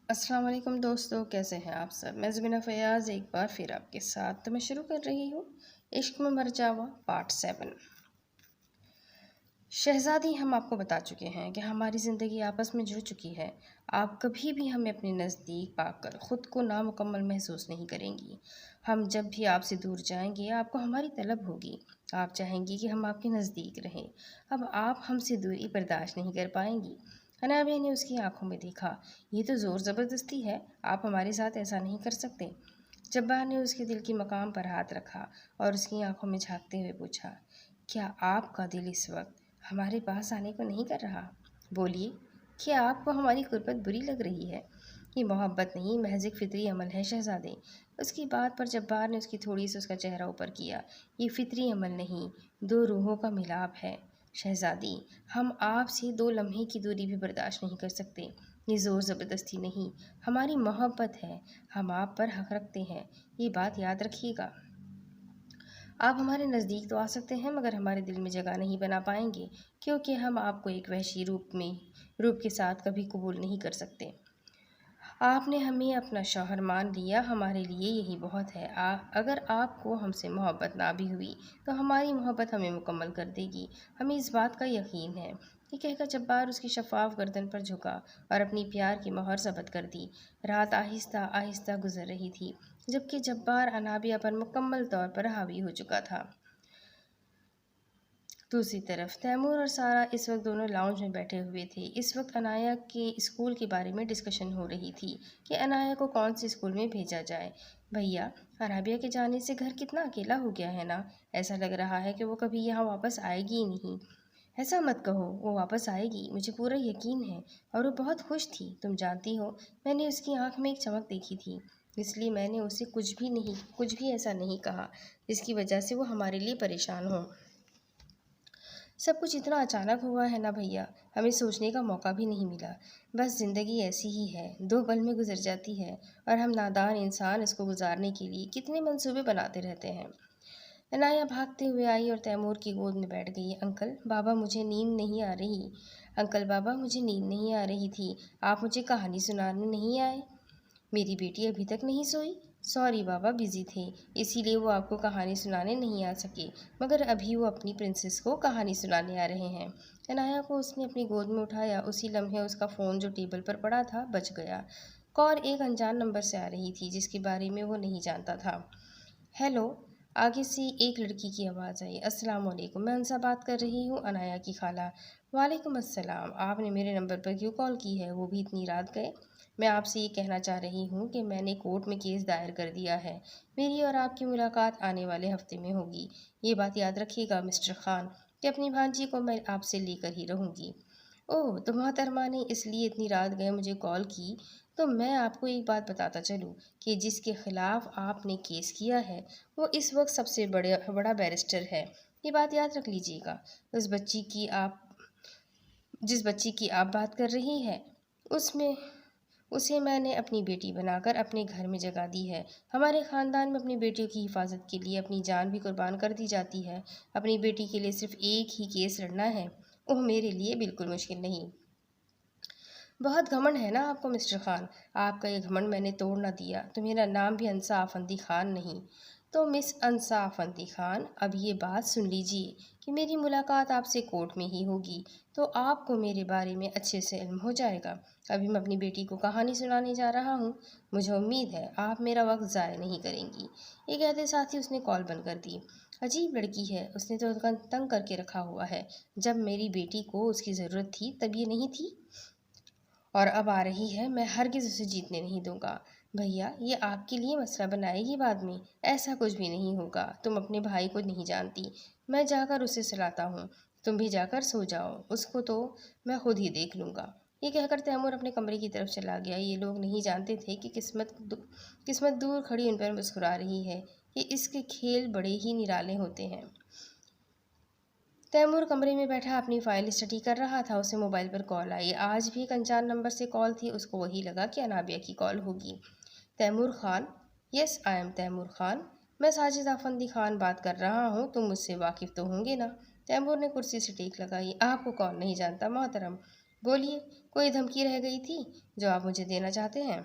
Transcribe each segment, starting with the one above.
السلام علیکم دوستو، کیسے ہیں آپ سب؟ میں زبینہ فیاض ایک بار پھر آپ کے ساتھ میں شروع کر رہی ہوں عشق میں مر جاوا پارٹ 7۔ شہزادی، ہم آپ کو بتا چکے ہیں کہ ہماری زندگی آپس میں جڑ چکی ہے۔ آپ کبھی بھی ہمیں اپنے نزدیک پا کر خود کو نامکمل محسوس نہیں کریں گی۔ ہم جب بھی آپ سے دور جائیں گے آپ کو ہماری طلب ہوگی۔ آپ چاہیں گی کہ ہم آپ کے نزدیک رہیں۔ اب آپ ہم سے دوری برداشت نہیں کر پائیں گی۔ انابیہ نے اس کی آنکھوں میں دیکھا۔ یہ تو زور زبردستی ہے، آپ ہمارے ساتھ ایسا نہیں کر سکتے۔ جبار نے اس کے دل کے مقام پر ہاتھ رکھا اور اس کی آنکھوں میں جھانکتے ہوئے پوچھا، کیا آپ کا دل اس وقت ہمارے پاس آنے کو نہیں کر رہا؟ بولیے، کیا آپ کو ہماری غربت بری لگ رہی ہے؟ یہ محبت نہیں، محض ایک فطری عمل ہے شہزادے۔ اس کی بات پر جبار نے اس کی تھوڑی سی اس کا چہرہ اوپر کیا۔ یہ فطری عمل نہیں، دو روحوں کا ملاپ ہے شہزادی۔ ہم آپ سے 2 لمحے کی دوری بھی برداشت نہیں کر سکتے۔ یہ زور زبردستی نہیں، ہماری محبت ہے۔ ہم آپ پر حق رکھتے ہیں، یہ بات یاد رکھیے گا۔ آپ ہمارے نزدیک تو آ سکتے ہیں مگر ہمارے دل میں جگہ نہیں بنا پائیں گے، کیونکہ ہم آپ کو ایک وحشی روپ کے ساتھ کبھی قبول نہیں کر سکتے۔ آپ نے ہمیں اپنا شوہر مان لیا، ہمارے لیے یہی بہت ہے۔ اگر آپ کو ہم سے محبت نہ بھی ہوئی تو ہماری محبت ہمیں مکمل کر دے گی، ہمیں اس بات کا یقین ہے۔ یہ کہہ کر جبار اس کی شفاف گردن پر جھکا اور اپنی پیار کی مہر ثبت کر دی۔ رات آہستہ آہستہ گزر رہی تھی، جبکہ جبار انابیہ پر مکمل طور پر حاوی ہو چکا تھا۔ دوسری طرف تیمور اور سارا اس وقت دونوں لاؤنج میں بیٹھے ہوئے تھے۔ اس وقت انایا کے اسکول کے بارے میں ڈسکشن ہو رہی تھی کہ انایا کو کون سے اسکول میں بھیجا جائے۔ بھیا، انابیہ کے جانے سے گھر کتنا اکیلا ہو گیا ہے نا؟ ایسا لگ رہا ہے کہ وہ کبھی یہاں واپس آئے گی ہی نہیں۔ ایسا مت کہو، وہ واپس آئے گی، مجھے پورا یقین ہے، اور وہ بہت خوش تھی۔ تم جانتی ہو، میں نے اس کی آنکھ میں ایک چمک دیکھی تھی، اس لیے میں نے اسے کچھ بھی ایسا نہیں کہا جس کی وجہ سے وہ ہمارے لیے پریشان ہو۔ سب کچھ اتنا اچانک ہوا ہے نا بھیا، ہمیں سوچنے کا موقع بھی نہیں ملا۔ بس زندگی ایسی ہی ہے، 2 پل میں گزر جاتی ہے، اور ہم نادان انسان اس کو گزارنے کے لیے کتنے منصوبے بناتے رہتے ہیں۔ انایا بھاگتے ہوئے آئی اور تیمور کی گود میں بیٹھ گئی۔ انکل بابا، مجھے نیند نہیں آ رہی۔ انکل بابا، مجھے نیند نہیں آ رہی تھی، آپ مجھے کہانی سنانے نہیں آئے؟ میری بیٹی ابھی تک نہیں سوئی؟ سوری بابا، بزی تھے، اسی لیے وہ آپ کو کہانی سنانے نہیں آ سکے، مگر ابھی وہ اپنی پرنسس کو کہانی سنانے آ رہے ہیں۔ انایا کو اس نے اپنی گود میں اٹھایا۔ اسی لمحے اس کا فون جو ٹیبل پر پڑا تھا بج گیا۔ کال ایک انجان نمبر سے آ رہی تھی جس کے بارے میں وہ نہیں جانتا تھا۔ ہیلو، آگے سے ایک لڑکی کی آواز آئی۔ السلام علیکم، میں انسا بات کر رہی ہوں، انایا کی خالہ۔ وعلیکم السلام، آپ نے میرے نمبر پر کیوں کال کی ہے، وہ بھی اتنی رات گئے؟ میں آپ سے یہ کہنا چاہ رہی ہوں کہ میں نے کورٹ میں کیس دائر کر دیا ہے، میری اور آپ کی ملاقات آنے والے ہفتے میں ہوگی۔ یہ بات یاد رکھیے گا مسٹر خان کہ اپنی بھانجی کو میں آپ سے لے کر ہی رہوں گی۔ اوہ، تو محترمہ نے اس لیے اتنی رات گئے مجھے کال کی؟ تو میں آپ کو ایک بات بتاتا چلوں کہ جس کے خلاف آپ نے کیس کیا ہے وہ اس وقت سب سے بڑا بیرسٹر ہے، یہ بات یاد رکھ لیجیے گا۔ جس بچی کی آپ بات کر رہی ہیں اسے میں نے اپنی بیٹی بنا کر اپنے گھر میں جگہ دی ہے۔ ہمارے خاندان میں اپنی بیٹیوں کی حفاظت کے لیے اپنی جان بھی قربان کر دی جاتی ہے۔ اپنی بیٹی کے لیے صرف ایک ہی کیس لڑنا ہے، وہ میرے لیے بالکل مشکل نہیں۔ بہت گھمنڈ ہے نا آپ کو مسٹر خان، آپ کا یہ گھمنڈ میں نے توڑ نہ دیا تو میرا نام بھی انسا افندی خان نہیں۔ تو مس انسا افندی خان، اب یہ بات سن لیجیے کہ میری ملاقات آپ سے کورٹ میں ہی ہوگی، تو آپ کو میرے بارے میں اچھے سے علم ہو جائے گا۔ ابھی میں اپنی بیٹی کو کہانی سنانے جا رہا ہوں، مجھے امید ہے آپ میرا وقت ضائع نہیں کریں گی۔ یہ کہتے ساتھ ہی اس نے کال بند کر دی۔ عجیب لڑکی ہے، اس نے تو تنگ کر کے رکھا ہوا ہے، جب میری بیٹی کو اس کی ضرورت تھی تب یہ نہیں تھی، اور اب آ رہی ہے، میں ہرگز اسے جیتنے نہیں دوں گا۔ بھیا، یہ آپ کے لیے مسئلہ بنائے گی بعد میں، ایسا کچھ بھی نہیں ہوگا، تم اپنے بھائی کو نہیں جانتی، میں جا کر اسے سلاتا ہوں، تم بھی جا کر سو جاؤ، اس کو تو میں خود ہی دیکھ لوں گا۔ یہ کہہ کر تیمور اپنے کمرے کی طرف چلا گیا۔ یہ لوگ نہیں جانتے تھے کہ قسمت دور کھڑی ان پر مسکرا رہی ہے، کہ اس کے کھیل بڑے ہی نرالے ہوتے ہیں۔ تیمور کمرے میں بیٹھا اپنی فائل اسٹڈی کر رہا تھا، اسے موبائل پر کال آئی۔ آج بھی ایک انجان نمبر سے کال تھی، اس کو وہی لگا کہ انابیہ کی کال ہوگی۔ Taimur Khan, yes I am Taimur Khan, میں ساجد افندی خان بات کر رہا ہوں، تم مجھ سے واقف تو ہوں گے نا؟ تیمور نے کرسی سے ٹیک لگائی۔ آپ کو کون نہیں جانتا محترم، بولیے، کوئی دھمکی رہ گئی تھی جو آپ مجھے دینا چاہتے ہیں؟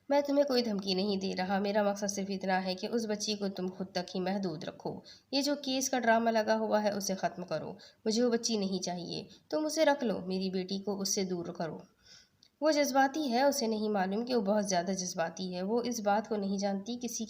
میں تمہیں کوئی دھمکی نہیں دے رہا، میرا مقصد صرف اتنا ہے کہ اس بچی کو تم خود تک ہی محدود رکھو۔ یہ جو کیس کا ڈرامہ لگا ہوا ہے اسے ختم کرو۔ مجھے وہ بچی نہیں چاہیے، تم اسے رکھ لو، میری بیٹی کو اس سے دور کرو۔ وہ جذباتی ہے، اسے نہیں معلوم کہ وہ بہت زیادہ جذباتی ہے۔ وہ اس بات کو نہیں جانتی کسی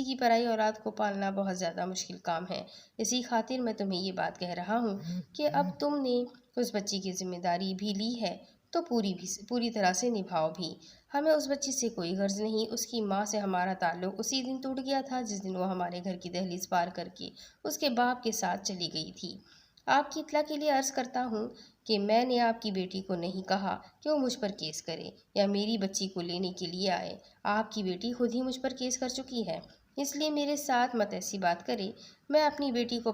کی پرائی اولاد کو پالنا بہت زیادہ مشکل کام ہے۔ اسی خاطر میں تمہیں یہ بات کہہ رہا ہوں کہ اب تم نے اس بچی کی ذمہ داری بھی لی ہے تو پوری طرح سے نبھاؤ بھی۔ ہمیں اس بچی سے کوئی غرض نہیں، اس کی ماں سے ہمارا تعلق اسی دن ٹوٹ گیا تھا جس دن وہ ہمارے گھر کی دہلیز پار کر کے اس کے باپ کے ساتھ چلی گئی تھی۔ آپ کی اطلاع کے لیے عرض کرتا ہوں کہ میں نے آپ کی بیٹی کو نہیں کہا کہ وہ مجھ پر کیس کرے یا میری بچی کو لینے کے لیے آئے۔ آپ کی بیٹی خود ہی مجھ پر کیس کر چکی ہے، اس لیے میرے ساتھ مت ایسی بات کرے۔ میں اپنی بیٹی کو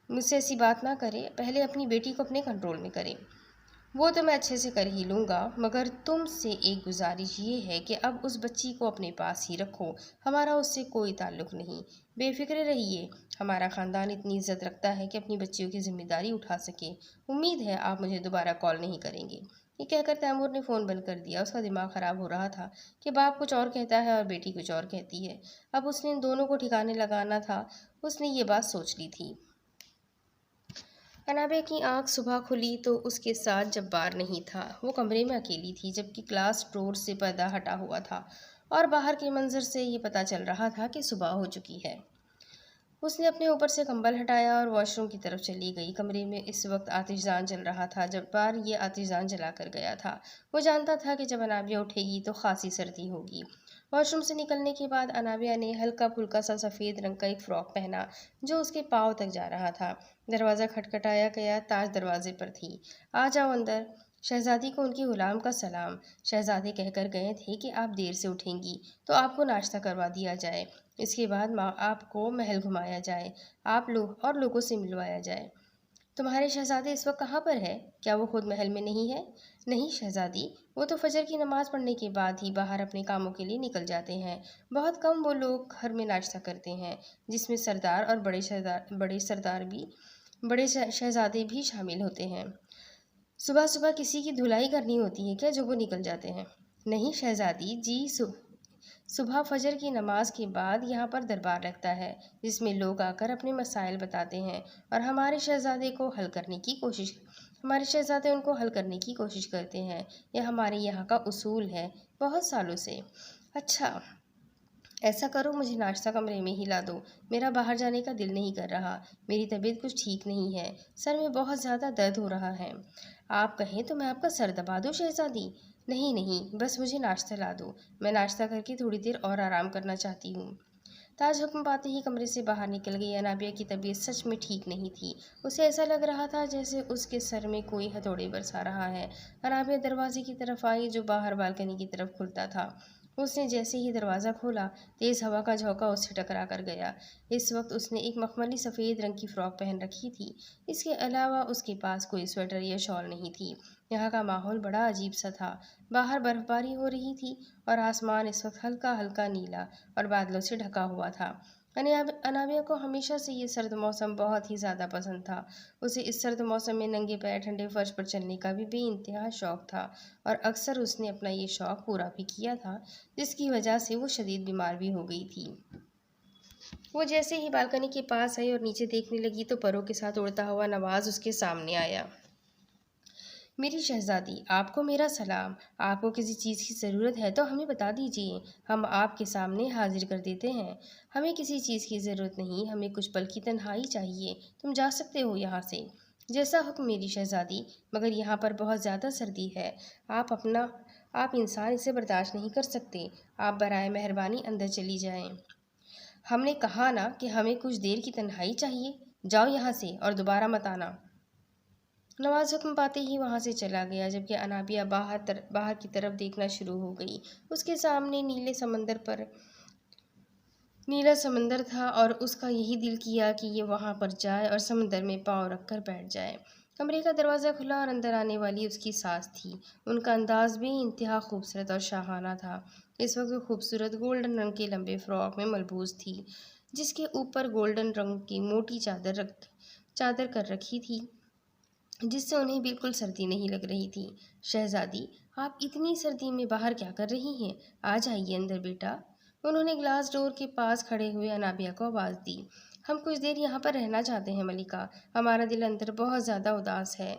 مجھ سے ایسی بات نہ کرے، پہلے اپنی بیٹی کو اپنے کنٹرول میں کرے۔ وہ تو میں اچھے سے کر ہی لوں گا، مگر تم سے ایک گزارش یہ ہے کہ اب اس بچی کو اپنے پاس ہی رکھو۔ ہمارا اس سے کوئی تعلق نہیں، بے فکر رہیے۔ ہمارا خاندان اتنی عزت رکھتا ہے کہ اپنی بچیوں کی ذمہ داری اٹھا سکے۔ امید ہے آپ مجھے دوبارہ کال نہیں کریں گے۔ یہ کہہ کر تیمور نے فون بند کر دیا۔ اس کا دماغ خراب ہو رہا تھا کہ باپ کچھ اور کہتا ہے اور بیٹی کچھ اور کہتی ہے۔ اب اس نے ان دونوں کو ٹھکانے لگانا تھا، اس نے یہ بات سوچ لی تھی۔ انابیہ کی آنکھ صبح کھلی تو اس کے ساتھ جبار نہیں تھا۔ وہ کمرے میں اکیلی تھی جبکہ کلاس ڈور سے پردہ ہٹا ہوا تھا اور باہر کے منظر سے یہ پتہ چل رہا تھا کہ صبح ہو چکی ہے۔ اس نے اپنے اوپر سے کمبل ہٹایا اور واش روم کی طرف چلی گئی۔ کمرے میں اس وقت آتش دان جل رہا تھا۔ جبار یہ آتش دان جلا کر گیا تھا۔ وہ جانتا تھا کہ جب انابیہ اٹھے گی تو خاصی سردی ہوگی۔ واش روم سے نکلنے کے بعد انابیہ نے ہلکا پھلکا سا سفید رنگ کا ایک فراک پہنا جو اس کے پاؤں تک جا رہا تھا۔ دروازہ کھٹکھٹایا گیا۔ تاج دروازے پر تھی۔ آ جاؤ اندر۔ شہزادی کو ان کے غلام کا سلام۔ شہزادے کہہ کر گئے تھے کہ آپ دیر سے اٹھیں گی تو آپ کو ناشتہ کروا دیا جائے، اس کے بعد آپ کو محل گھمایا جائے، اور لوگوں سے ملوایا جائے۔ تمہارے شہزادے اس وقت کہاں پر ہے؟ کیا وہ خود محل میں نہیں ہے؟ نہیں شہزادی، وہ تو فجر کی نماز پڑھنے کے بعد ہی باہر اپنے کاموں کے لیے نکل جاتے ہیں۔ بہت کم وہ لوگ گھر میں ناشتہ کرتے ہیں، جس میں سردار اور بڑے شہزادے بھی شامل ہوتے ہیں۔ صبح صبح کسی کی دھلائی کرنی ہوتی ہے کیا جو وہ نکل جاتے ہیں؟ نہیں شہزادی جی، صبح فجر کی نماز کے بعد یہاں پر دربار لگتا ہے جس میں لوگ آ کر اپنے مسائل بتاتے ہیں اور ہمارے شہزادے ان کو حل کرنے کی کوشش کرتے ہیں۔ یہ ہمارے یہاں کا اصول ہے بہت سالوں سے۔ اچھا ایسا کرو، مجھے ناشتہ کمرے میں ہی لا دو، میرا باہر جانے کا دل نہیں کر رہا۔ میری طبیعت کچھ ٹھیک نہیں ہے، سر میں بہت زیادہ درد ہو رہا ہے۔ آپ کہیں تو میں آپ کا سر دبا دوں شہزادی؟ نہیں، بس مجھے ناشتہ لا دو، میں ناشتہ کر کے تھوڑی دیر اور آرام کرنا چاہتی ہوں۔ تاج حکم پاتے ہی کمرے سے باہر نکل گئی۔ انابیہ کی طبیعت سچ میں ٹھیک نہیں تھی۔ اسے ایسا لگ رہا تھا جیسے اس کے سر میں کوئی ہتھوڑے برسا رہا ہے۔ انابیہ دروازے کی طرف آئی جو باہر بالکنی کی طرف کھلتا تھا۔ اس نے جیسے ہی دروازہ کھولا، تیز ہوا کا جھونکا اس سے ٹکرا کر گیا۔ اس وقت اس نے ایک مخملی سفید رنگ کی فراک پہن رکھی تھی، اس کے علاوہ اس کے پاس کوئی سویٹر یا شال نہیں تھی۔ یہاں کا ماحول بڑا عجیب سا تھا۔ باہر برف باری ہو رہی تھی اور آسمان اس وقت ہلکا ہلکا نیلا اور بادلوں سے ڈھکا ہوا تھا۔ انابیہ کو ہمیشہ سے یہ سرد موسم بہت ہی زیادہ پسند تھا۔ اسے اس سرد موسم میں ننگے پیر ٹھنڈے فرش پر چلنے کا بھی بے انتہا شوق تھا اور اکثر اس نے اپنا یہ شوق پورا بھی کیا تھا، جس کی وجہ سے وہ شدید بیمار بھی ہو گئی تھی۔ وہ جیسے ہی بالکنی کے پاس آئی اور نیچے دیکھنے لگی تو پروں کے ساتھ اڑتا ہوا نواز اس کے سامنے آیا۔ میری شہزادی، آپ کو میرا سلام۔ آپ کو کسی چیز کی ضرورت ہے تو ہمیں بتا دیجیے، ہم آپ کے سامنے حاضر کر دیتے ہیں۔ ہمیں کسی چیز کی ضرورت نہیں، ہمیں کچھ پل کی تنہائی چاہیے، تم جا سکتے ہو یہاں سے۔ جیسا حکم میری شہزادی، مگر یہاں پر بہت زیادہ سردی ہے، آپ انسان اسے برداشت نہیں کر سکتے، آپ برائے مہربانی اندر چلی جائیں۔ ہم نے کہا نا کہ ہمیں کچھ دیر کی تنہائی چاہیے، جاؤ یہاں سے اور دوبارہ مت آنا۔ نواز حکم پاتے ہی وہاں سے چلا گیا جبکہ انابیہ باہر کی طرف دیکھنا شروع ہو گئی۔ اس کے سامنے نیلا سمندر تھا اور اس کا یہی دل کیا کہ یہ وہاں پر جائے اور سمندر میں پاؤں رکھ کر بیٹھ جائے۔ کمرے کا دروازہ کھلا اور اندر آنے والی اس کی ساس تھی۔ ان کا انداز بھی انتہا خوبصورت اور شاہانہ تھا۔ اس وقت وہ خوبصورت گولڈن رنگ کے لمبے فراک میں ملبوس تھی جس کے اوپر گولڈن رنگ کی موٹی چادر کر رکھی تھی جس سے انہیں بالکل سردی نہیں لگ رہی تھی۔ شہزادی، آپ اتنی سردی میں باہر کیا کر رہی ہیں؟ آ جائیے اندر بیٹا۔ انہوں نے گلاس ڈور کے پاس کھڑے ہوئے انابیہ کو آواز دی۔ ہم کچھ دیر یہاں پر رہنا چاہتے ہیں ملکہ، ہمارا دل اندر بہت زیادہ اداس ہے۔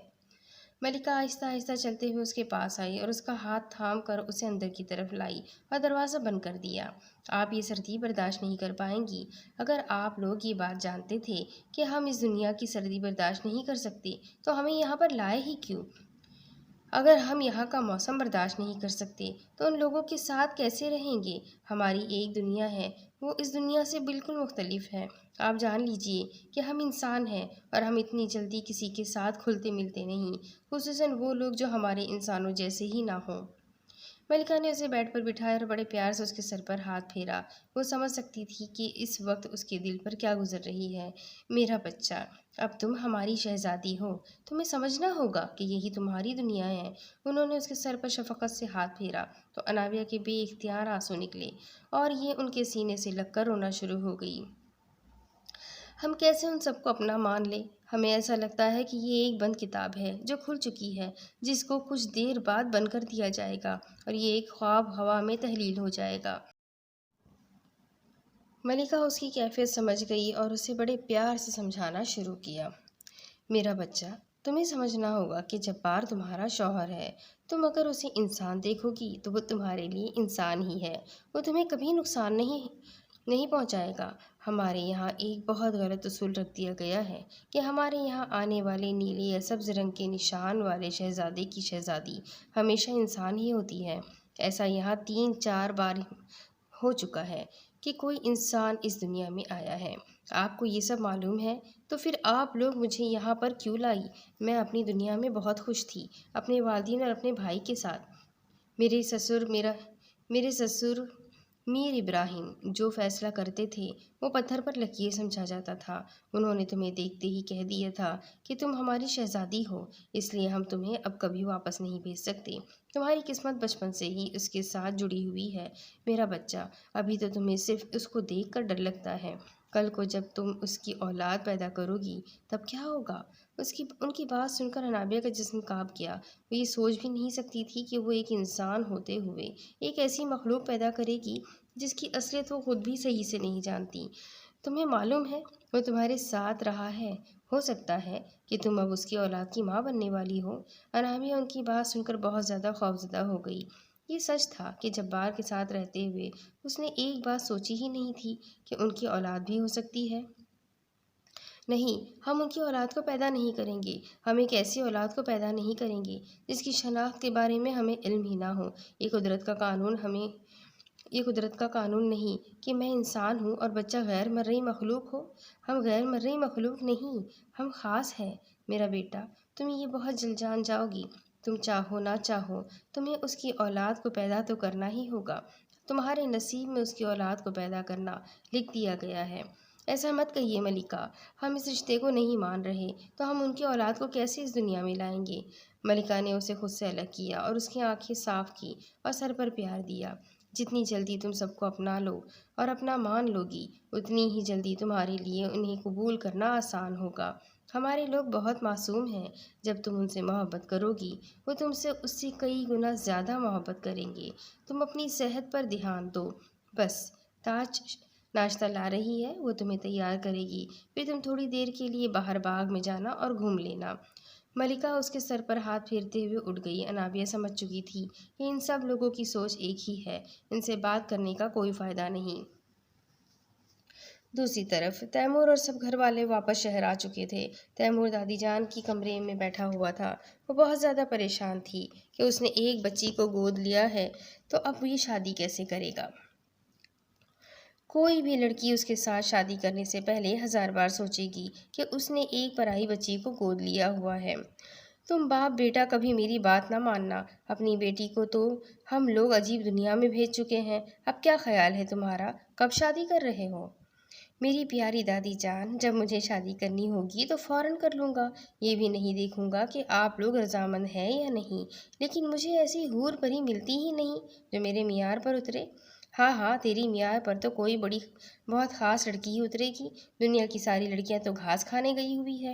ملکہ آہستہ آہستہ چلتے ہوئے اس کے پاس آئی اور اس کا ہاتھ تھام کر اسے اندر کی طرف لائی اور دروازہ بند کر دیا۔ آپ یہ سردی برداشت نہیں کر پائیں گی۔ اگر آپ لوگ یہ بات جانتے تھے کہ ہم اس دنیا کی سردی برداشت نہیں کر سکتے تو ہمیں یہاں پر لائے ہی کیوں؟ اگر ہم یہاں کا موسم برداشت نہیں کر سکتے تو ان لوگوں کے ساتھ کیسے رہیں گے؟ ہماری ایک دنیا ہے، وہ اس دنیا سے بالکل مختلف ہے۔ آپ جان لیجئے کہ ہم انسان ہیں اور ہم اتنی جلدی کسی کے ساتھ کھلتے ملتے نہیں، خصوصاً وہ لوگ جو ہمارے انسانوں جیسے ہی نہ ہوں۔ ملکہ نے اسے بیڈ پر بٹھایا اور بڑے پیار سے اس کے سر پر ہاتھ پھیرا۔ وہ سمجھ سکتی تھی کہ اس وقت اس کے دل پر کیا گزر رہی ہے۔ میرا بچہ، اب تم ہماری شہزادی ہو، تمہیں سمجھنا ہوگا کہ یہی تمہاری دنیا ہے۔ انہوں نے اس کے سر پر شفقت سے ہاتھ پھیرا تو انابیہ کے بے اختیار آنسو نکلے اور یہ ان کے سینے سے لگ کر رونا شروع ہو گئی۔ ہم کیسے ان سب کو اپنا مان لیں؟ ہمیں ایسا لگتا ہے کہ یہ ایک بند کتاب ہے جو کھل چکی ہے، جس کو کچھ دیر بعد بند کر دیا جائے گا اور یہ ایک خواب ہوا میں تحلیل ہو جائے گا۔ ملکہ اس کی کیفیت سمجھ گئی اور اسے بڑے پیار سے سمجھانا شروع کیا۔ میرا بچہ، تمہیں سمجھنا ہوگا کہ جبار تمہارا شوہر ہے۔ تم اگر اسے انسان دیکھو گی تو وہ تمہارے لیے انسان ہی ہے، وہ تمہیں کبھی نقصان نہیں پہنچائے گا۔ ہمارے یہاں ایک بہت غلط اصول رکھ دیا گیا ہے کہ ہمارے یہاں آنے والے نیلے یا سبز رنگ کے نشان والے شہزادے کی شہزادی ہمیشہ انسان ہی ہوتی ہے۔ ایسا یہاں 3-4 بار ہو چکا ہے کہ کوئی انسان اس دنیا میں آیا ہے۔ آپ کو یہ سب معلوم ہے تو پھر آپ لوگ مجھے یہاں پر کیوں لائی؟ میں اپنی دنیا میں بہت خوش تھی، اپنے والدین اور اپنے بھائی کے ساتھ۔ میرے سسر میر ابراہیم جو فیصلہ کرتے تھے وہ پتھر پر لکیر سمجھا جاتا تھا۔ انہوں نے تمہیں دیکھتے ہی کہہ دیا تھا کہ تم ہماری شہزادی ہو، اس لیے ہم تمہیں اب کبھی واپس نہیں بھیج سکتے۔ تمہاری قسمت بچپن سے ہی اس کے ساتھ جڑی ہوئی ہے۔ میرا بچہ، ابھی تو تمہیں صرف اس کو دیکھ کر ڈر لگتا ہے، کل کو جب تم اس کی اولاد پیدا کرو گی تب کیا ہوگا؟ ان کی بات سن کر انابیہ کا جسم کانپ گیا۔ وہ یہ سوچ بھی نہیں سکتی تھی کہ وہ ایک انسان ہوتے ہوئے ایک ایسی مخلوق پیدا کرے گی جس کی اصلیت وہ خود بھی صحیح سے نہیں جانتی۔ تمہیں معلوم ہے وہ تمہارے ساتھ رہا ہے، ہو سکتا ہے کہ تم اب اس کی اولاد کی ماں بننے والی ہو۔ انابیہ ان کی بات سن کر بہت زیادہ خوفزدہ ہو گئی۔ یہ سچ تھا کہ جبار کے ساتھ رہتے ہوئے اس نے ایک بات سوچی ہی نہیں تھی کہ ان کی اولاد بھی ہو سکتی ہے۔ نہیں، ہم ان کی اولاد کو پیدا نہیں کریں گے۔ ہم ایک ایسی اولاد کو پیدا نہیں کریں گے جس کی شناخت کے بارے میں ہمیں علم ہی نہ ہو۔ یہ قدرت کا قانون نہیں کہ میں انسان ہوں اور بچہ غیر مرئی مخلوق ہو۔ ہم غیر مرئی مخلوق نہیں، ہم خاص ہیں۔ میرا بیٹا، تم یہ بہت جلد جان جاؤ گی۔ تم چاہو نہ چاہو تمہیں اس کی اولاد کو پیدا تو کرنا ہی ہوگا۔ تمہارے نصیب میں اس کی اولاد کو پیدا کرنا لکھ دیا گیا ہے۔ ایسا مت کہیے ملکہ، ہم اس رشتے کو نہیں مان رہے تو ہم ان کی اولاد کو کیسے اس دنیا میں لائیں گے؟ ملکہ نے اسے خود سے الگ کیا اور اس کی آنکھیں صاف کی اور سر پر پیار دیا۔ جتنی جلدی تم سب کو اپنا لو اور اپنا مان لو گی اتنی ہی جلدی تمہارے لیے انہیں قبول کرنا آسان ہوگا۔ ہمارے لوگ بہت معصوم ہیں، جب تم ان سے محبت کرو گی وہ تم سے اس سے کئی گنا زیادہ محبت کریں گے۔ تم اپنی صحت پر دھیان دو۔ بس تاج ناشتہ لا رہی ہے، وہ تمہیں تیار کرے گی، پھر تم تھوڑی دیر کے لیے باہر باغ میں جانا اور گھوم لینا۔ ملکہ اس کے سر پر ہاتھ پھیرتے ہوئے اٹھ گئی۔ انابیہ سمجھ چکی تھی کہ ان سب لوگوں کی سوچ ایک ہی ہے، ان سے بات کرنے کا کوئی فائدہ نہیں۔ دوسری طرف تیمور اور سب گھر والے واپس شہر آ چکے تھے۔ تیمور دادی جان کی کمرے میں بیٹھا ہوا تھا۔ وہ بہت زیادہ پریشان تھی کہ اس نے ایک بچی کو گود لیا ہے تو اب یہ شادی کیسے کرے گا۔ کوئی بھی لڑکی اس کے ساتھ شادی کرنے سے پہلے 1000 بار سوچے گی کہ اس نے ایک پرائی بچی کو گود لیا ہوا ہے۔ تم باپ بیٹا کبھی میری بات نہ ماننا۔ اپنی بیٹی کو تو ہم لوگ عجیب دنیا میں بھیج چکے ہیں۔ اب کیا خیال ہے تمہارا؟ کب شادی کر رہے ہو؟ میری پیاری دادی جان، جب مجھے شادی کرنی ہوگی تو فوراً کر لوں گا۔ یہ بھی نہیں دیکھوں گا کہ آپ لوگ رضامند ہیں یا نہیں، لیکن مجھے ایسی حور پری ملتی ہی نہیں جو میرے معیار پر اترے۔ ہاں، تیری معیار پر تو کوئی بہت خاص لڑکی ہی اترے گی۔ دنیا کی ساری لڑکیاں تو گھاس کھانے گئی ہوئی ہے۔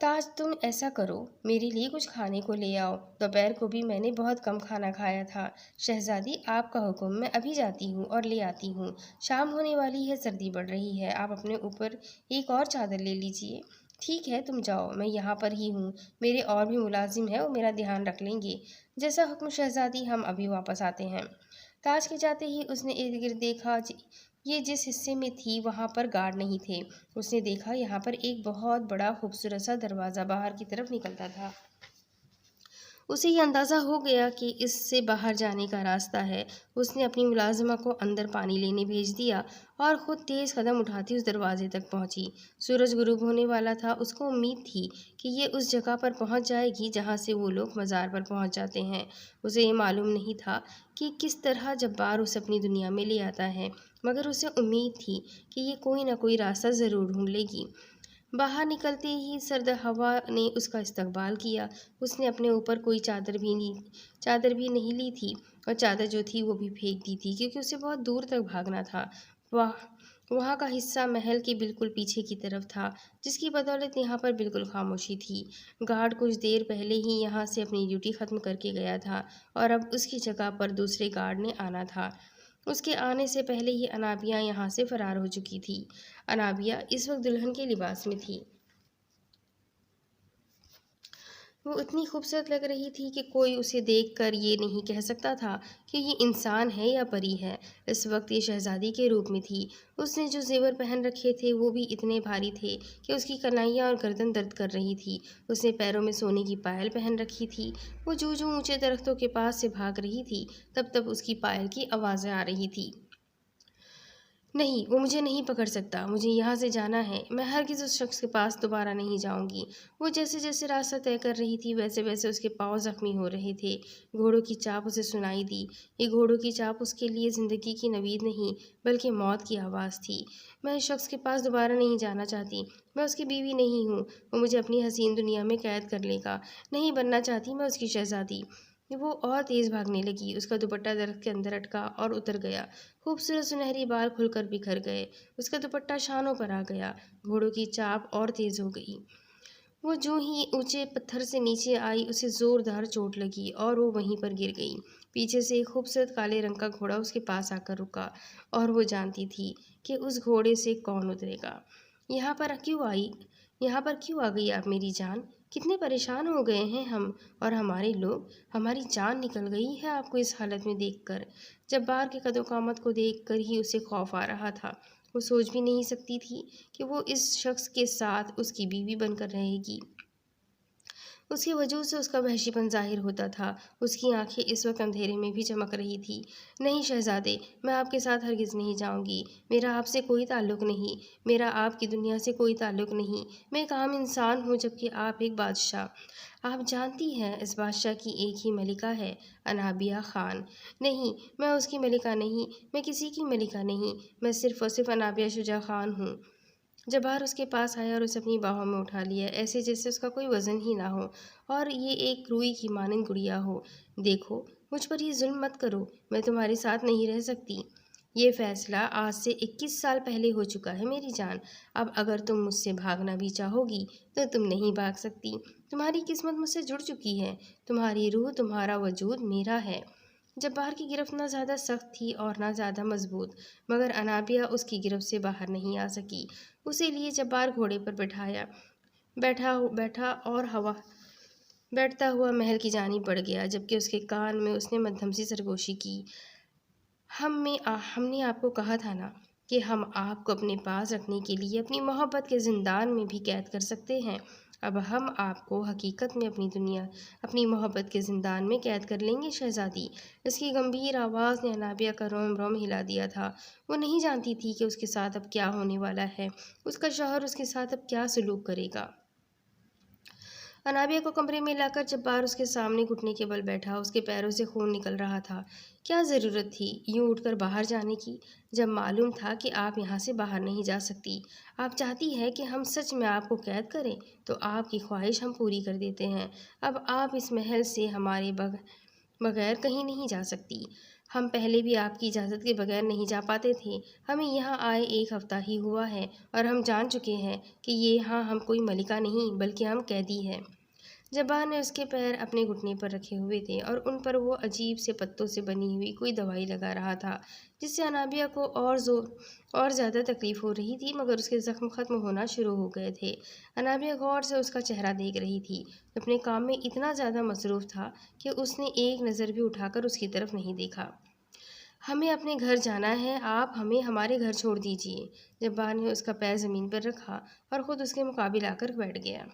تاج تم ایسا کرو، میرے لیے کچھ کھانے کو لے آؤ، دوپہر کو بھی میں نے بہت کم کھانا کھایا تھا۔ شہزادی آپ کا حکم، میں ابھی جاتی ہوں اور لے آتی ہوں۔ شام ہونے والی ہے، سردی بڑھ رہی ہے، آپ اپنے اوپر ایک اور چادر لے لیجیے۔ ٹھیک ہے تم جاؤ، میں یہاں پر ہی ہوں، میرے اور بھی ملازم ہیں، وہ میرا دھیان رکھ لیں گے۔ جیسا حکم شہزادی، ہم ابھی واپس آتے ہیں۔ تاج کے جاتے ہی اس نے ارد گرد دیکھا، یہ جس حصے میں تھی وہاں پر گارڈ نہیں تھے۔ اس نے دیکھا یہاں پر ایک بہت بڑا خوبصورت سا دروازہ باہر کی طرف نکلتا تھا۔ اسے یہ اندازہ ہو گیا کہ اس سے باہر جانے کا راستہ ہے۔ اس نے اپنی ملازمہ کو اندر پانی لینے بھیج دیا اور خود تیز قدم اٹھاتی اس دروازے تک پہنچی۔ سورج غروب ہونے والا تھا، اس کو امید تھی کہ یہ اس جگہ پر پہنچ جائے گی جہاں سے وہ لوگ مزار پر پہنچ جاتے ہیں۔ اسے یہ معلوم نہیں تھا کہ کس طرح جبار اسے اپنی دنیا میں لے آتا ہے، مگر اسے امید تھی کہ یہ کوئی نہ کوئی راستہ ضرور ڈھونڈ لے گی۔ باہر نکلتے ہی سرد ہوا نے اس کا استقبال کیا۔ اس نے اپنے اوپر کوئی چادر بھی نہیں لی تھی، اور چادر جو تھی وہ بھی پھینک دی تھی، کیونکہ اسے بہت دور تک بھاگنا تھا۔ وہاں کا حصہ محل کے بالکل پیچھے کی طرف تھا، جس کی بدولت یہاں پر بالکل خاموشی تھی۔ گارڈ کچھ دیر پہلے ہی یہاں سے اپنی ڈیوٹی ختم کر کے گیا تھا، اور اب اس کی جگہ پر دوسرے گارڈ نے آنا تھا۔ اس کے آنے سے پہلے ہی انابیہ یہاں سے فرار ہو چکی تھی۔ انابیہ اس وقت دلہن کے لباس میں تھی۔ وہ اتنی خوبصورت لگ رہی تھی کہ کوئی اسے دیکھ کر یہ نہیں کہہ سکتا تھا کہ یہ انسان ہے یا پری ہے۔ اس وقت یہ شہزادی کے روپ میں تھی۔ اس نے جو زیور پہن رکھے تھے وہ بھی اتنے بھاری تھے کہ اس کی کنائیاں اور گردن درد کر رہی تھی۔ اس نے پیروں میں سونے کی پائل پہن رکھی تھی۔ وہ جو اونچے درختوں کے پاس سے بھاگ رہی تھی، تب اس کی پائل کی آوازیں آ رہی تھی۔ نہیں، وہ مجھے نہیں پکڑ سکتا، مجھے یہاں سے جانا ہے، میں ہرگز اس شخص کے پاس دوبارہ نہیں جاؤں گی۔ وہ جیسے جیسے راستہ طے کر رہی تھی ویسے ویسے اس کے پاؤں زخمی ہو رہے تھے۔ گھوڑوں کی چاپ اسے سنائی دی۔ یہ گھوڑوں کی چاپ اس کے لیے زندگی کی نوید نہیں بلکہ موت کی آواز تھی۔ میں اس شخص کے پاس دوبارہ نہیں جانا چاہتی، میں اس کی بیوی نہیں ہوں، وہ مجھے اپنی حسین دنیا میں قید کر لے گا، نہیں بننا چاہتی میں اس کی شہزادی۔ وہ اور تیز بھاگنے لگی، اس کا دوپٹہ درخت کے اندر اٹکا اور اتر گیا۔ خوبصورت سنہری بال کھل کر بکھر گئے، اس کا دوپٹہ شانوں پر آ گیا۔ گھوڑوں کی چاپ اور تیز ہو گئی۔ وہ جو ہی اونچے پتھر سے نیچے آئی، اسے زوردار چوٹ لگی اور وہ وہیں پر گر گئی۔ پیچھے سے ایک خوبصورت کالے رنگ کا گھوڑا اس کے پاس آ کر رکا، اور وہ جانتی تھی کہ اس گھوڑے سے کون اترے گا۔ یہاں پر کیوں آ گئی آپ میری جان؟ کتنے پریشان ہو گئے ہیں ہم اور ہمارے لوگ، ہماری جان نکل گئی ہے آپ کو اس حالت میں دیکھ کر۔ جبار کے قد و قامت کو دیکھ کر ہی اسے خوف آ رہا تھا۔ وہ سوچ بھی نہیں سکتی تھی کہ وہ اس شخص کے ساتھ اس کی بیوی بن کر رہے گی۔ اس کے وجود سے اس کا وحشی پن ظاہر ہوتا تھا۔ اس کی آنکھیں اس وقت اندھیرے میں بھی چمک رہی تھی۔ نہیں شہزادے، میں آپ کے ساتھ ہرگز نہیں جاؤں گی، میرا آپ سے کوئی تعلق نہیں، میرا آپ کی دنیا سے کوئی تعلق نہیں، میں ایک عام انسان ہوں جبکہ آپ ایک بادشاہ۔ آپ جانتی ہیں اس بادشاہ کی ایک ہی ملکہ ہے، انابیہ خان۔ نہیں، میں اس کی ملکہ نہیں، میں کسی کی ملکہ نہیں، میں صرف اور صرف انابیہ شجاع خان ہوں۔ جبار اس کے پاس آیا اور اسے اپنی باہوں میں اٹھا لیا، ایسے جیسے اس کا کوئی وزن ہی نہ ہو اور یہ ایک روئی کی مانند گڑیا ہو۔ دیکھو، مجھ پر یہ ظلم مت کرو، میں تمہارے ساتھ نہیں رہ سکتی۔ یہ فیصلہ آج سے 21 سال پہلے ہو چکا ہے میری جان۔ اب اگر تم مجھ سے بھاگنا بھی چاہو گی تو تم نہیں بھاگ سکتی۔ تمہاری قسمت مجھ سے جڑ چکی ہے، تمہاری روح، تمہارا وجود میرا ہے۔ جبار کی گرفت نہ زیادہ سخت تھی اور نہ زیادہ مضبوط، مگر انابیہ اس کی گرفت سے باہر نہیں آ سکی۔ اسے لیے جبار گھوڑے پر بیٹھتا ہوا محل کی جانب بڑھ گیا، جبکہ اس کے کان میں اس نے مدھم سی سرگوشی کی۔ ہم نے آپ کو کہا تھا نا کہ ہم آپ کو اپنے پاس رکھنے کے لیے اپنی محبت کے زندان میں بھی قید کر سکتے ہیں۔ اب ہم آپ کو حقیقت میں اپنی محبت کے زندان میں قید کر لیں گے شہزادی۔ اس کی گمبھیر آواز نے انابیہ کا روم روم ہلا دیا تھا۔ وہ نہیں جانتی تھی کہ اس کے ساتھ اب کیا ہونے والا ہے، اس کا شوہر اس کے ساتھ اب کیا سلوک کرے گا۔ انابیہ کو کمرے میں لا کر جبار اس کے سامنے گھٹنے کے بل بیٹھا، اس کے پیروں سے خون نکل رہا تھا۔ کیا ضرورت تھی یوں اٹھ کر باہر جانے کی، جب معلوم تھا کہ آپ یہاں سے باہر نہیں جا سکتی؟ آپ چاہتی ہے کہ ہم سچ میں آپ کو قید کریں تو آپ کی خواہش ہم پوری کر دیتے ہیں۔ اب آپ اس محل سے ہمارے بغیر کہیں نہیں جا سکتی۔ ہم پہلے بھی آپ کی اجازت کے بغیر نہیں جا پاتے تھے۔ ہمیں یہاں آئے 1 ہفتہ ہی ہوا ہے اور ہم جان چکے ہیں کہ یہاں ہم کوئی ملکہ نہیں بلکہ ہم قیدی ہیں۔ جبار نے اس کے پیر اپنے گھٹنے پر رکھے ہوئے تھے اور ان پر وہ عجیب سے پتوں سے بنی ہوئی کوئی دوائی لگا رہا تھا، جس سے انابیہ کو اور زیادہ تکلیف ہو رہی تھی، مگر اس کے زخم ختم ہونا شروع ہو گئے تھے۔ انابیہ غور سے اس کا چہرہ دیکھ رہی تھی، اپنے کام میں اتنا زیادہ مصروف تھا کہ اس نے ایک نظر بھی اٹھا کر اس کی طرف نہیں دیکھا۔ ہمیں اپنے گھر جانا ہے، آپ ہمیں ہمارے گھر چھوڑ دیجیے۔ جبار نے اس کا پیر زمین پر رکھا اور خود اس کے مقابل آ کر بیٹھ گیا۔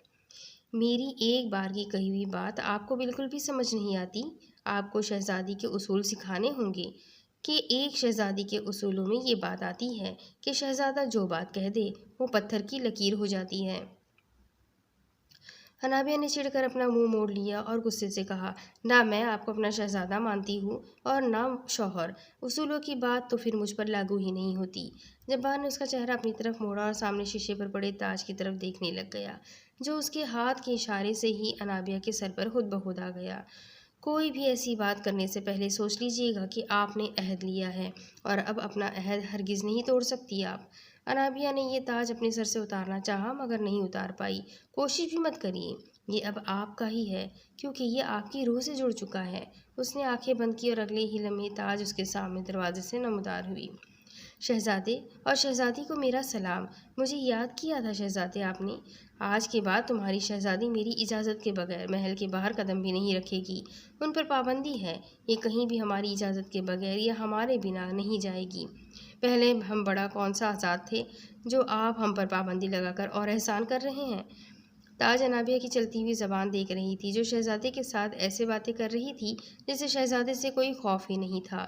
میری ایک بار کی کہی ہوئی بات آپ کو بالکل بھی سمجھ نہیں آتی؟ آپ کو شہزادی کے اصول سکھانے ہوں گے کہ ایک شہزادی کے اصولوں میں یہ بات آتی ہے کہ شہزادہ جو بات کہہ دے وہ پتھر کی لکیر ہو جاتی ہے۔ انابیہ نے چڑھ کر اپنا منہ موڑ لیا اور غصے سے کہا، نہ میں آپ کو اپنا شہزادہ مانتی ہوں اور نہ شوہر۔ اصولوں کی بات تو پھر مجھ پر لاگو ہی نہیں ہوتی۔ جبار نے اس کا چہرہ اپنی طرف موڑا اور سامنے شیشے پر پڑے تاج کی طرف دیکھنے لگ گیا، جو اس کے ہاتھ کے اشارے سے ہی انابیہ کے سر پر خود بخود آ گیا۔ کوئی بھی ایسی بات کرنے سے پہلے سوچ لیجیے گا کہ آپ نے عہد لیا ہے اور اب اپنا عہد ہرگز نہیں توڑ سکتی آپ۔ انابیہ نے یہ تاج اپنے سر سے اتارنا چاہا مگر نہیں اتار پائی۔ کوشش بھی مت کریے، یہ اب آپ کا ہی ہے کیونکہ یہ آپ کی روح سے جڑ چکا ہے۔ اس نے آنکھیں بند کی اور اگلے ہی لمحے تاج اس کے سامنے دروازے سے نمودار ہوئی۔ شہزادے اور شہزادی کو میرا سلام۔ مجھے یاد کیا تھا شہزادے آپ نے؟ آج کے بعد تمہاری شہزادی میری اجازت کے بغیر محل کے باہر قدم بھی نہیں رکھے گی۔ ان پر پابندی ہے، یہ کہیں بھی ہماری اجازت کے بغیر یا ہمارے بنا نہیں جائے گی۔ پہلے ہم بڑا کون سا آزاد تھے جو آپ ہم پر پابندی لگا کر اور احسان کر رہے ہیں؟ تاج انابیہ کی چلتی ہوئی زبان دیکھ رہی تھی، جو شہزادے کے ساتھ ایسے باتیں کر رہی تھی جیسے شہزادے سے کوئی خوف ہی نہیں تھا۔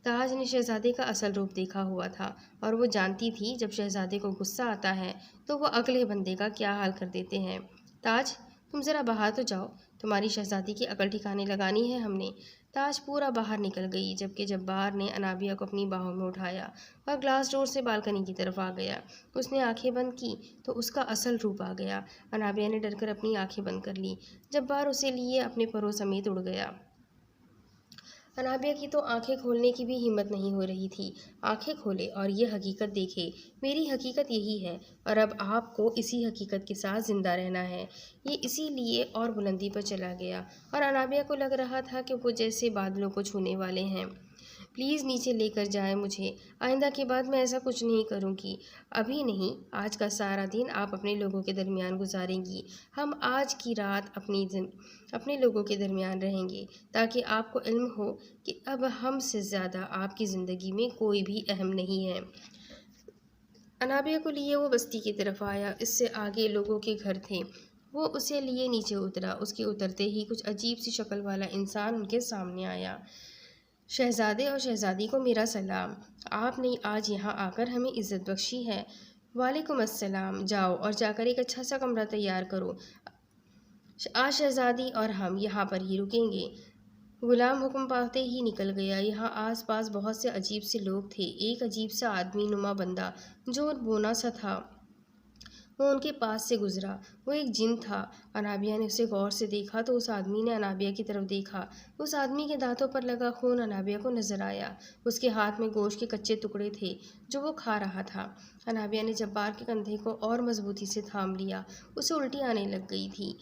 تاج نے شہزادے کا اصل روپ دیکھا ہوا تھا اور وہ جانتی تھی جب شہزادے کو غصہ آتا ہے تو وہ اگلے بندے کا کیا حال کر دیتے ہیں۔ تاج، تم ذرا باہر تو جاؤ، تمہاری شہزادی کی عقل ٹھکانے لگانی ہے ہم نے۔ تاج پورا باہر نکل گئی جبکہ جبار نے انابیہ کو اپنی باہوں میں اٹھایا اور گلاس ڈور سے بالکنی کی طرف آ گیا۔ اس نے آنکھیں بند کی تو اس کا اصل روپ آ گیا۔ انابیہ نے ڈر کر اپنی آنکھیں بند کر لی۔ جبار اسے لیے اپنے پروں سمیت اڑ گیا۔ انابیہ کی تو آنکھیں کھولنے کی بھی ہمت نہیں ہو رہی تھی۔ آنکھیں کھولے اور یہ حقیقت دیکھے، میری حقیقت یہی ہے اور اب آپ کو اسی حقیقت کے ساتھ زندہ رہنا ہے۔ یہ اسی لیے اور بلندی پر چلا گیا اور انابیہ کو لگ رہا تھا کہ وہ جیسے بادلوں کو چھونے والے ہیں۔ پلیز نیچے لے کر جائیں مجھے، آئندہ کے بعد میں ایسا کچھ نہیں کروں گی۔ ابھی نہیں، آج کا سارا دن آپ اپنے لوگوں کے درمیان گزاریں گی۔ ہم آج کی رات اپنے لوگوں کے درمیان رہیں گے تاکہ آپ کو علم ہو کہ اب ہم سے زیادہ آپ کی زندگی میں کوئی بھی اہم نہیں ہے۔ انابیہ کو لیے وہ بستی کی طرف آیا۔ اس سے آگے لوگوں کے گھر تھے۔ وہ اسے لیے نیچے اترا۔ اس کے اترتے ہی کچھ عجیب سی شکل والا انسان ان کے سامنے آیا۔ شہزادے اور شہزادی کو میرا سلام، آپ نے آج یہاں آ کر ہمیں عزت بخشی ہے۔ وعلیکم السلام۔ جاؤ اور جا کر ایک اچھا سا کمرہ تیار کرو، آج شہزادی اور ہم یہاں پر ہی رکیں گے۔ غلام حکم پاتے ہی نکل گیا۔ یہاں آس پاس بہت سے عجیب سے لوگ تھے۔ ایک عجیب سا آدمی نما بندہ جو بونا سا تھا، وہ ان کے پاس سے گزرا۔ وہ ایک جن تھا۔ انابیہ نے اسے غور سے دیکھا تو اس آدمی نے انابیہ کی طرف دیکھا۔ اس آدمی کے دانتوں پر لگا خون انابیہ کو نظر آیا۔ اس کے ہاتھ میں گوشت کے کچے ٹکڑے تھے جو وہ کھا رہا تھا۔ انابیہ نے جبار کے کندھے کو اور مضبوطی سے تھام لیا۔ اسے الٹی آنے لگ گئی تھی۔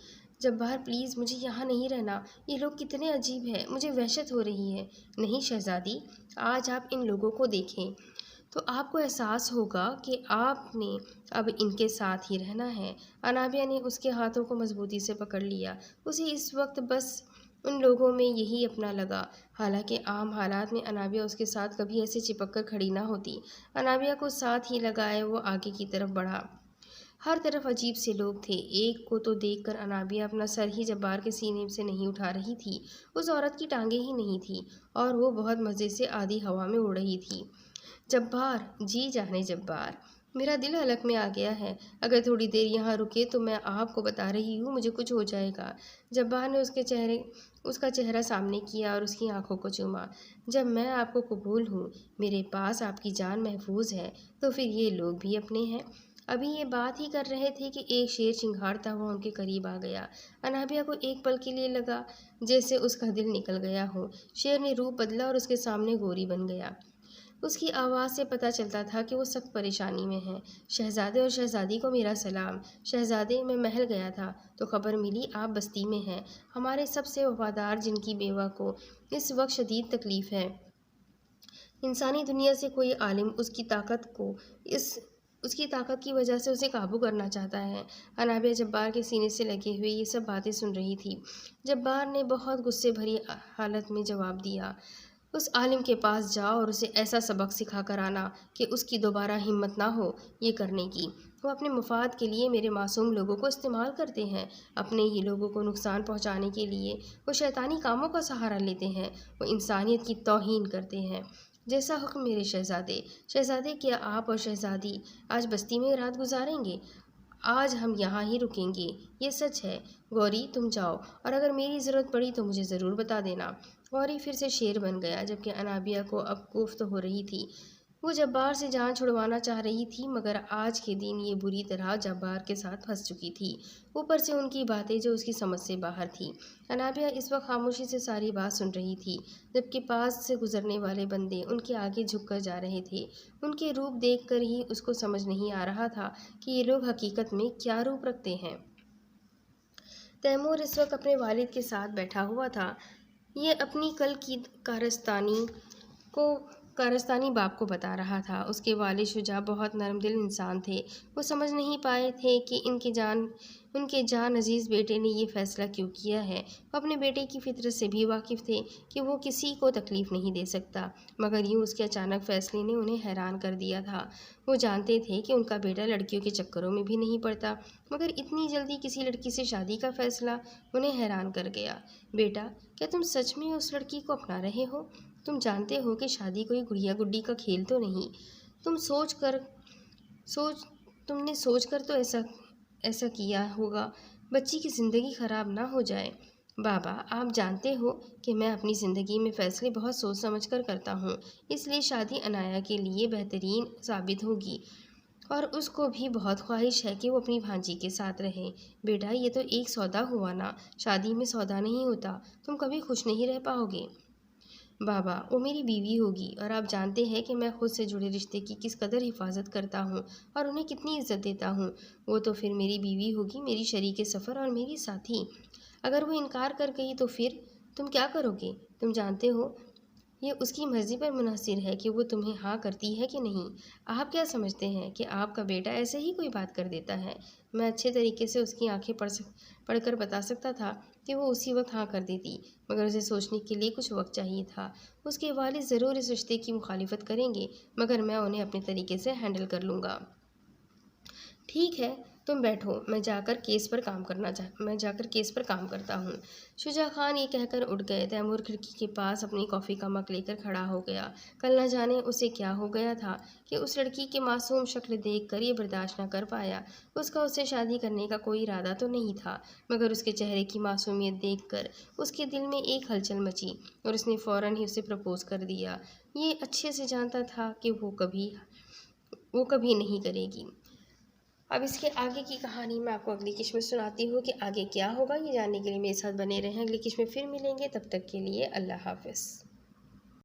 جبار، پلیز مجھے یہاں نہیں رہنا، یہ لوگ کتنے عجیب ہیں، مجھے وحشت ہو رہی ہے۔ نہیں شہزادی، آج آپ ان لوگوں کو دیکھیں تو آپ کو احساس ہوگا کہ آپ نے اب ان کے ساتھ ہی رہنا ہے۔ انابیہ نے اس کے ہاتھوں کو مضبوطی سے پکڑ لیا۔ اسے اس وقت بس ان لوگوں میں یہی اپنا لگا، حالانکہ عام حالات میں انابیہ اس کے ساتھ کبھی ایسے چپک کر کھڑی نہ ہوتی۔ انابیہ کو ساتھ ہی لگائے وہ آگے کی طرف بڑھا۔ ہر طرف عجیب سے لوگ تھے۔ ایک کو تو دیکھ کر انابیہ اپنا سر ہی جبار کے سینے سے نہیں اٹھا رہی تھی۔ اس عورت کی ٹانگیں ہی نہیں تھیں اور وہ بہت مزے سے آدھی ہوا میں اڑ رہی تھی۔ جبار، جی جانے جبار، میرا دل حلق میں آ گیا ہے، اگر تھوڑی دیر یہاں رکے تو میں آپ کو بتا رہی ہوں مجھے کچھ ہو جائے گا۔ جبار نے اس کا چہرہ سامنے کیا اور اس کی آنکھوں کو چوما۔ جب میں آپ کو قبول ہوں، میرے پاس آپ کی جان محفوظ ہے، تو پھر یہ لوگ بھی اپنے ہیں۔ ابھی یہ بات ہی کر رہے تھے کہ ایک شیر چنگھاڑتا ہوا ان کے قریب آ گیا۔ انابیہ کو ایک پل کے لیے لگا جیسے اس کا دل نکل گیا ہو۔ شیر نے روپ بدلا اور اس کے سامنے گوری بن گیا۔ اس کی آواز سے پتہ چلتا تھا کہ وہ سخت پریشانی میں ہے۔ شہزادے اور شہزادی کو میرا سلام۔ شہزادے، میں محل گیا تھا تو خبر ملی آپ بستی میں ہیں۔ ہمارے سب سے وفادار جن کی بیوہ کو اس وقت شدید تکلیف ہے۔ انسانی دنیا سے کوئی عالم اس کی طاقت کی وجہ سے اسے قابو کرنا چاہتا ہے۔ انابیہ جبار کے سینے سے لگے ہوئے یہ سب باتیں سن رہی تھی۔ جبار نے بہت غصے بھری حالت میں جواب دیا، اس عالم کے پاس جاؤ اور اسے ایسا سبق سکھا کر آنا کہ اس کی دوبارہ ہمت نہ ہو یہ کرنے کی۔ وہ اپنے مفاد کے لیے میرے معصوم لوگوں کو استعمال کرتے ہیں، اپنے ہی لوگوں کو نقصان پہنچانے کے لیے وہ شیطانی کاموں کا سہارا لیتے ہیں، وہ انسانیت کی توہین کرتے ہیں۔ جیسا حکم میرے شہزادے۔ شہزادے، کیا آپ اور شہزادی آج بستی میں رات گزاریں گے؟ آج ہم یہاں ہی رکیں گے، یہ سچ ہے۔ گوری، تم جاؤ اور اگر میری ضرورت پڑی تو مجھے ضرور بتا دینا۔ گوری پھر سے شیر بن گیا، جبکہ انابیہ کو اب کوفت ہو رہی تھی۔ وہ جبار سے جان چھڑوانا چاہ رہی تھی، مگر آج کے دن یہ بری طرح جبار کے ساتھ پھنس چکی تھی، اوپر سے ان کی باتیں جو اس کی سمجھ سے باہر تھی۔ انابیہ اس وقت خاموشی سے ساری بات سن رہی تھی، جبکہ پاس سے گزرنے والے بندے ان کے آگے جھک کر جا رہے تھے۔ ان کے روپ دیکھ کر ہی اس کو سمجھ نہیں آ رہا تھا کہ یہ لوگ حقیقت میں کیا روپ رکھتے ہیں۔ تیمور اس وقت اپنے والد کے ساتھ بیٹھا ہوا تھا۔ یہ اپنی کل کی کارستانی باپ کو بتا رہا تھا۔ اس کے والد شجاع بہت نرم دل انسان تھے۔ وہ سمجھ نہیں پائے تھے کہ ان کے جان عزیز بیٹے نے یہ فیصلہ کیوں کیا ہے۔ وہ اپنے بیٹے کی فطرت سے بھی واقف تھے کہ وہ کسی کو تکلیف نہیں دے سکتا، مگر یوں اس کے اچانک فیصلے نے انہیں حیران کر دیا تھا۔ وہ جانتے تھے کہ ان کا بیٹا لڑکیوں کے چکروں میں بھی نہیں پڑتا، مگر اتنی جلدی کسی لڑکی سے شادی کا فیصلہ انہیں حیران کر گیا۔ بیٹا، کیا تم سچ میں اس لڑکی کو اپنا رہے ہو؟ تم جانتے ہو کہ شادی کوئی گڑیا گڈی کا کھیل تو نہیں۔ تم نے سوچ کر تو ایسا کیا ہوگا، بچی کی زندگی خراب نہ ہو جائے۔ بابا، آپ جانتے ہو کہ میں اپنی زندگی میں فیصلے بہت سوچ سمجھ کر کرتا ہوں، اس لیے شادی عنایہ کے لیے بہترین ثابت ہوگی، اور اس کو بھی بہت خواہش ہے کہ وہ اپنی بھانجی کے ساتھ رہے۔ بیٹا، یہ تو ایک سودا ہوا نا، شادی میں سودا نہیں ہوتا، تم کبھی خوش نہیں رہ پاؤ گے۔ بابا، وہ میری بیوی ہوگی، اور آپ جانتے ہیں کہ میں خود سے جڑے رشتے کی کس قدر حفاظت کرتا ہوں اور انہیں کتنی عزت دیتا ہوں۔ وہ تو پھر میری بیوی ہوگی، میری شریک سفر اور میری ساتھی۔ اگر وہ انکار کر گئی تو پھر تم کیا کرو گے؟ تم جانتے ہو یہ اس کی مرضی پر منحصر ہے کہ وہ تمہیں ہاں کرتی ہے کہ نہیں۔ آپ کیا سمجھتے ہیں کہ آپ کا بیٹا ایسے ہی کوئی بات کر دیتا ہے؟ میں اچھے طریقے سے اس کی آنکھیں پڑھ کر بتا سکتا تھا کہ وہ اسی وقت ہاں کر دیتی، مگر اسے سوچنے کے لیے کچھ وقت چاہیے تھا۔ اس کے والد ضرور اس رشتے کی مخالفت کریں گے، مگر میں انہیں اپنے طریقے سے ہینڈل کر لوں گا۔ ٹھیک ہے، تم بیٹھو، میں جا کر کیس پر کام کرتا ہوں۔ شجاع خان یہ کہہ کر اٹھ گئے۔ تیمور کھڑکی کے پاس اپنی کافی کا مگ لے کر کھڑا ہو گیا۔ کل نہ جانے اسے کیا ہو گیا تھا کہ اس لڑکی کی معصوم شکل دیکھ کر یہ برداشت نہ کر پایا۔ اس کا اس سے شادی کرنے کا کوئی ارادہ تو نہیں تھا، مگر اس کے چہرے کی معصومیت دیکھ کر اس کے دل میں ایک ہلچل مچی اور اس نے فوراً ہی اسے پرپوز کر دیا۔ یہ اچھے سے جانتا تھا کہ وہ کبھی نہیں کرے گی۔ اب اس کے آگے کی کہانی میں آپ کو اگلی قسط میں سناتی ہوں کہ آگے کیا ہوگا۔ یہ جاننے کے لیے میرے ساتھ بنے رہیں۔ اگلی قسط میں پھر ملیں گے، تب تک کے لیے اللہ حافظ۔